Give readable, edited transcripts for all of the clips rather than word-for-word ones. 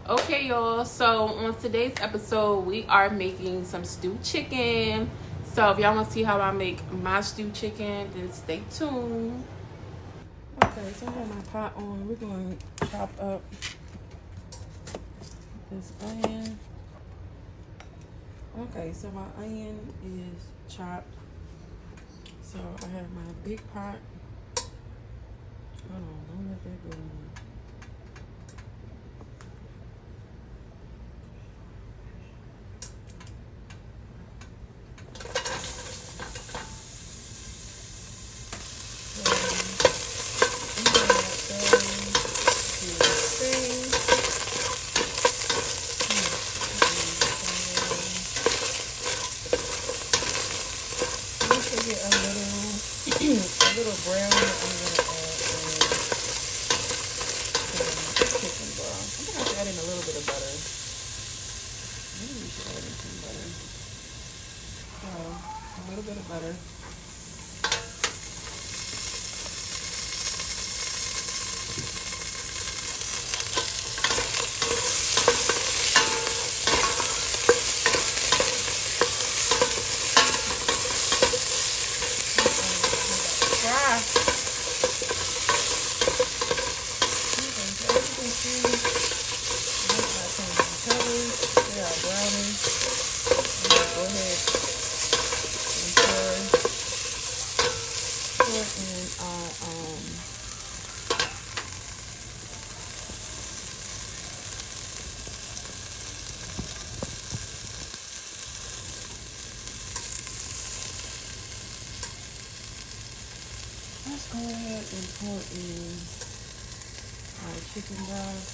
Okay, y'all. So on today's episode, we are making some stewed chicken. So if y'all want to see how I make my stewed chicken, then stay tuned. Okay, so I have my pot on. We're going to chop up this onion. Okay, so my onion is chopped. So I have my big pot. Hold on, don't let that go in. A little brown, I'm gonna add some chicken broth. I'm gonna have to add in a little bit of butter. Maybe we should add in some butter. So a little bit of butter. Let's go ahead and pour in our chicken broth.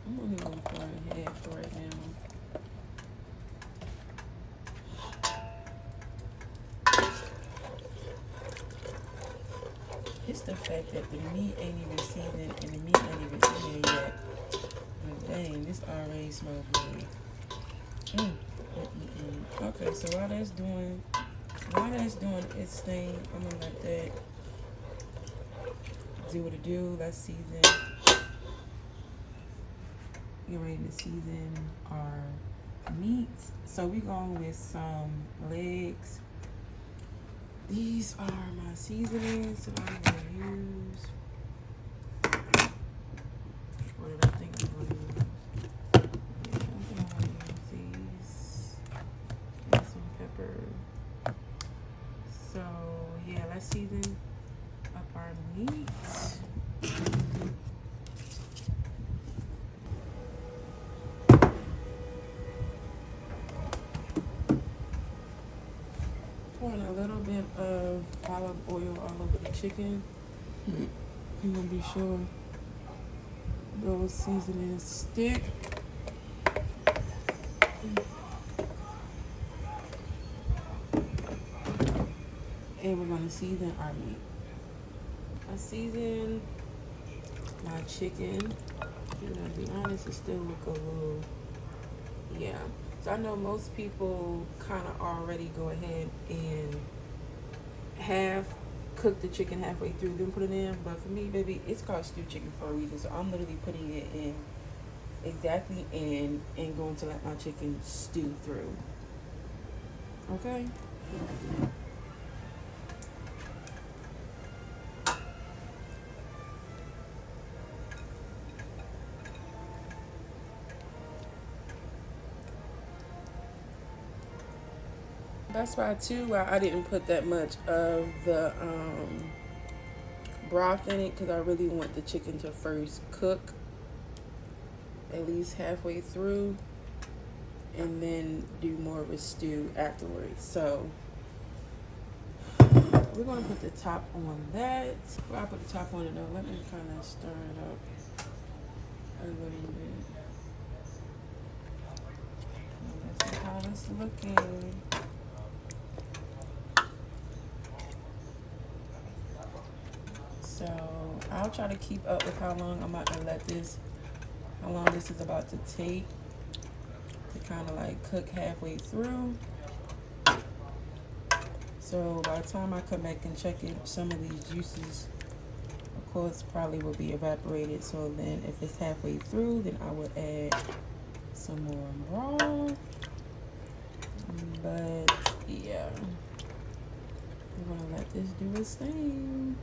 I'm only going to pour in half for right now. It's the fact that the meat ain't even seasoned and the meat ain't even seasoned yet. But dang, this already smells good. Okay, so while that's doing its thing, I'm gonna let that do what it do. Let's season. Get ready to season our meats. So we're going with some legs. These are my seasonings that I'm going to use. What did I think I'm going to use? Yeah, I think I'm going to use these. And some pepper. So, yeah, let's season up our meat. Pouring a little bit of olive oil all over the chicken. I'm gonna be sure those seasonings stick. And we're gonna season our meat. I seasoned my chicken. And to be honest, it still look a little, yeah. So I know most people kind of already go ahead and cook the chicken halfway through, then put it in. But for me, baby, it's called stewed chicken for a reason. So I'm literally putting it in exactly in and going to let my chicken stew through. Okay. That's why too I didn't put that much of the broth in it, because I really want the chicken to first cook at least halfway through and then do more of a stew afterwards. So we're going to put the top on that. Before I put the top on it though, let me kind of stir it up a little bit. Let's see how it's looking. So I'll try to keep up with how long I'm about to how long this is about to take to kind of like cook halfway through. So by the time I come back and check it, some of these juices, of course, probably will be evaporated. So then if it's halfway through, then I would add some more broth. But yeah, we're gonna let this do its thing.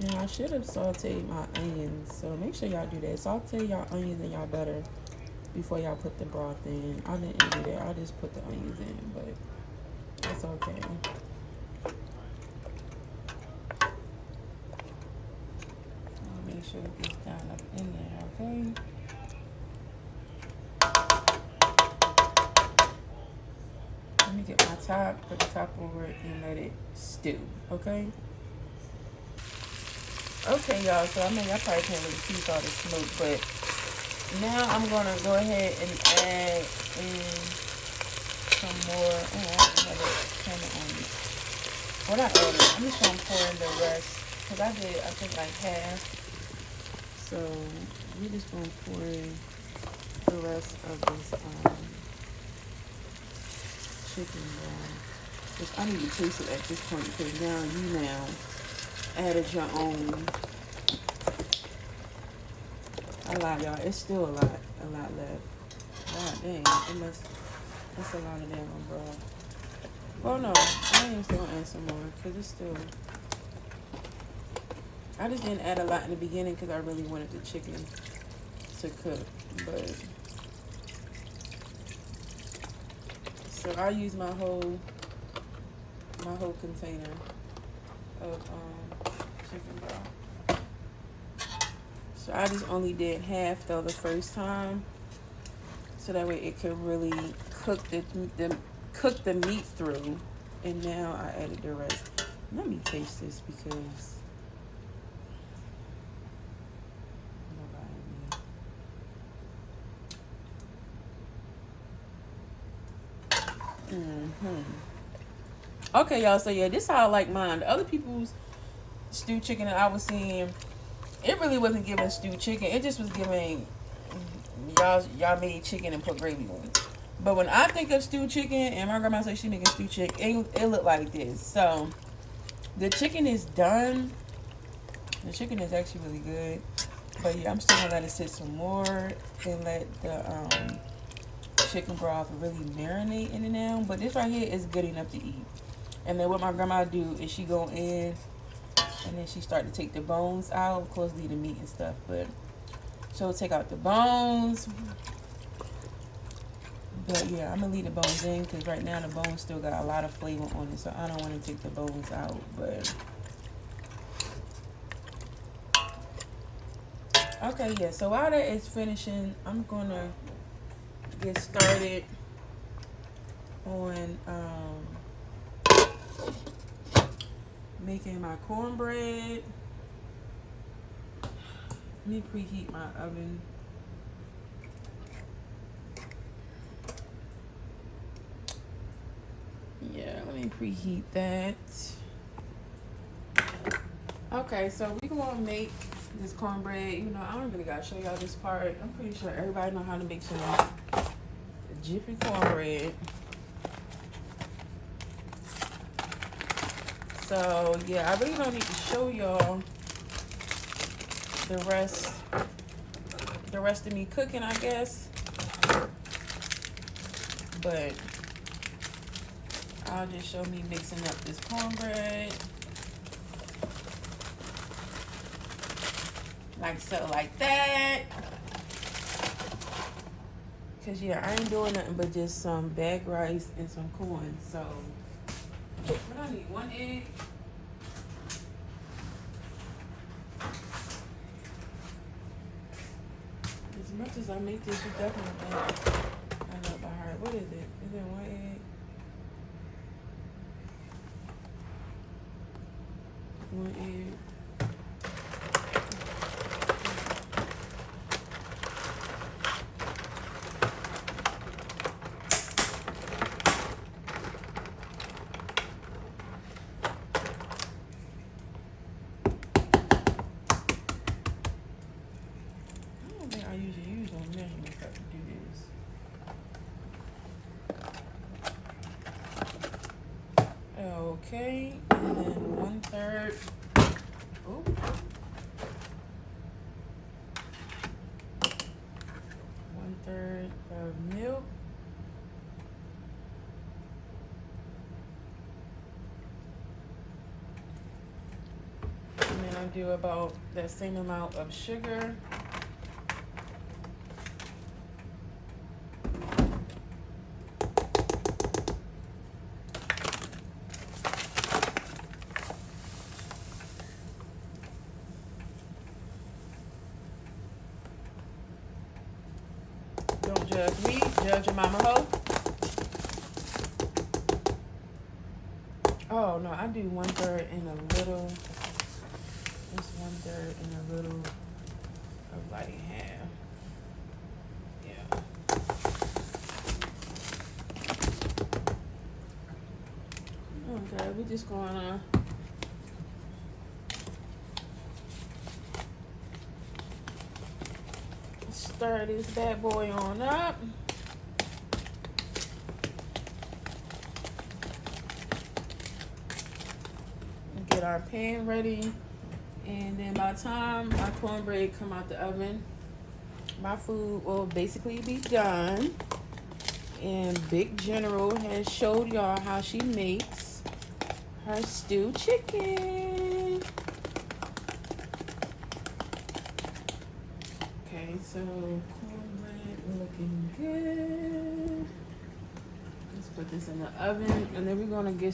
And I should have sauteed my onions, so make sure y'all do that. Saute y'all onions and y'all butter before y'all put the broth in. I didn't do that. I just put the onions in, but it's okay. I'll make sure it gets down up in there, okay? Let me get my top, put the top over it, and let it stew, okay? Okay, y'all, so I mean, y'all probably can't really see all the smoke, but now I'm going to go ahead and add in some more. Oh, I don't have a camera on me. Well, not all of it. I'm just going to pour in the rest, because I think, like half. So we're just going to pour in the rest of this chicken broth. Which I need to taste it at this point, because now you added your own. I lied, y'all. It's still a lot left. God dang, that's a lot of damn broth. Oh no, I ain't still gonna add some more because it's still. I just didn't add a lot in the beginning because I really wanted the chicken to cook, but so I use my whole container of chicken broth. So I just only did half though the first time, so that way it could really cook the meat through. And now I added the rest. Let me taste this because Okay, y'all. So yeah, this is how I like mine. The other people's stewed chicken that I was seeing, it really wasn't giving stewed chicken. It just was giving y'all made chicken and put gravy on it. But when I think of stewed chicken, and my grandma said she making stewed chicken, it looked like this. So the chicken is done. The chicken is actually really good. But yeah, I'm still gonna let it sit some more and let the chicken broth really marinate in it now. But this right here is good enough to eat. And then what my grandma do is she go in and then she start to take the bones out. Of course, leave the meat and stuff, but she'll take out the bones. But yeah, I'm gonna leave the bones in because right now the bones still got a lot of flavor on it, so I don't want to take the bones out. But okay, yeah. So while that is finishing, I'm gonna get started on making my cornbread. Let me preheat my oven. Yeah, let me preheat that. Okay, so we're gonna make this cornbread. You know, I don't really gotta show y'all this part. I'm pretty sure everybody know how to make some jiffy cornbread. So yeah, I really don't need to show y'all the rest of me cooking, I guess. But I'll just show me mixing up this cornbread. Like so, like that. Cause yeah, I ain't doing nothing but just some bagged rice and some corn. So what I need, 1 egg. As much as I make this, you definitely I know by heart. What is it? Is it 1 egg? 1 egg. 1/3. Oh. 1/3 of milk. And then I do about that same amount of sugar. Don't judge me, judge your mama hoe. Oh no, I do 1/3 and a little. Just 1/3 and a little of like half. Yeah. Okay, we're just gonna stir this bad boy on up. Get our pan ready. And then by the time my cornbread come out the oven, my food will basically be done. And Big General has showed y'all how she makes her stewed chicken. Okay, so cornbread looking good. Let's put this in the oven, and then we're gonna get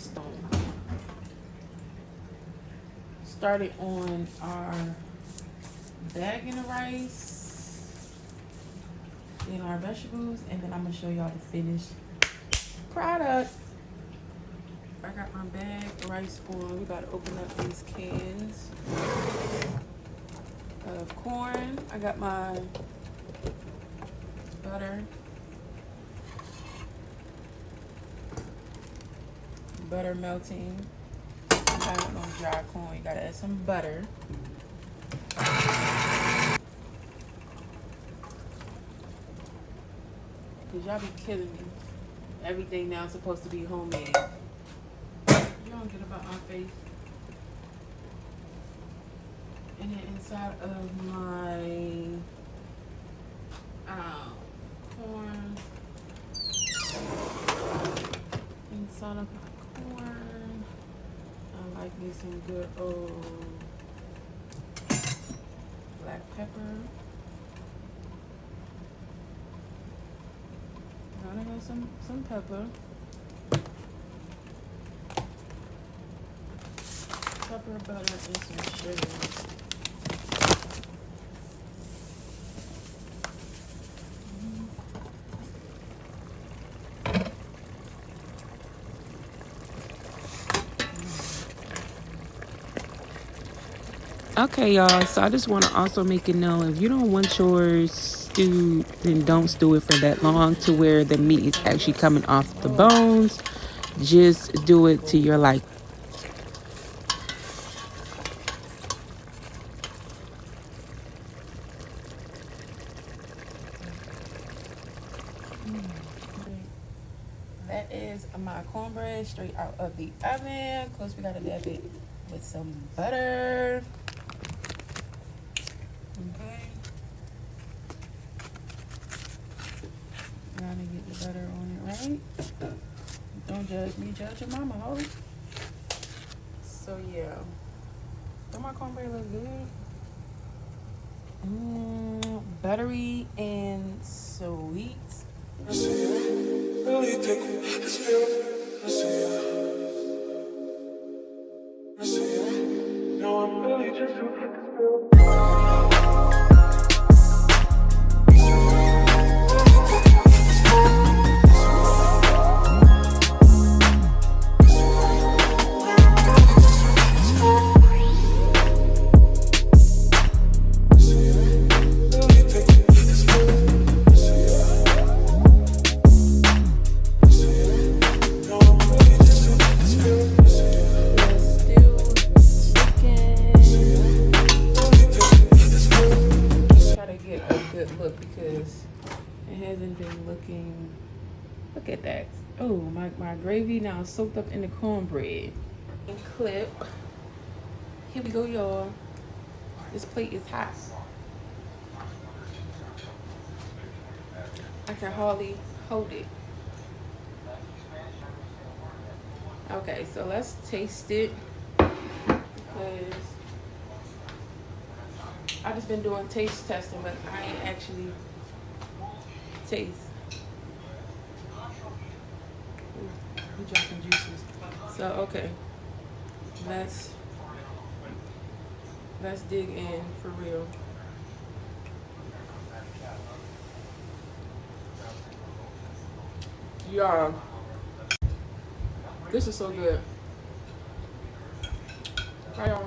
started on our bagging of rice and our vegetables, and then I'm gonna show y'all the finished product. I got my bag of rice on. We gotta open up these cans of corn. I got my butter melting. I don't know, dry corn. You gotta add some butter. Cause y'all be killing me. Everything now is supposed to be homemade. You don't get about my face. And then inside of my corn, inside of my corn, I like me some good old black pepper. I got some pepper. Pepper, butter, and some sugar. Okay, y'all, so I just want to also make it known, if you don't want yours stewed, then don't stew it for that long to where the meat is actually coming off the bones. Just do it to your liking. That is my cornbread straight out of the oven. Of course, we gotta dab it with some butter. Okay. Gotta get the butter on it, right? Don't judge me, judge your mama, ho. So yeah, don't my cornbread look good? Buttery and sweet. I see it, really tickle, it's feeling. I see it, I see it. No, I'm really just too quick to feel. Look at that. Oh, my gravy now soaked up in the cornbread. And clip Here we go, y'all. This plate is hot. I can hardly hold it. Okay, so let's taste it because I just been doing taste testing, but I ain't actually taste. Ooh, we dropping juices. So okay, let's dig in for real. Y'all, this is so good. Bye, y'all.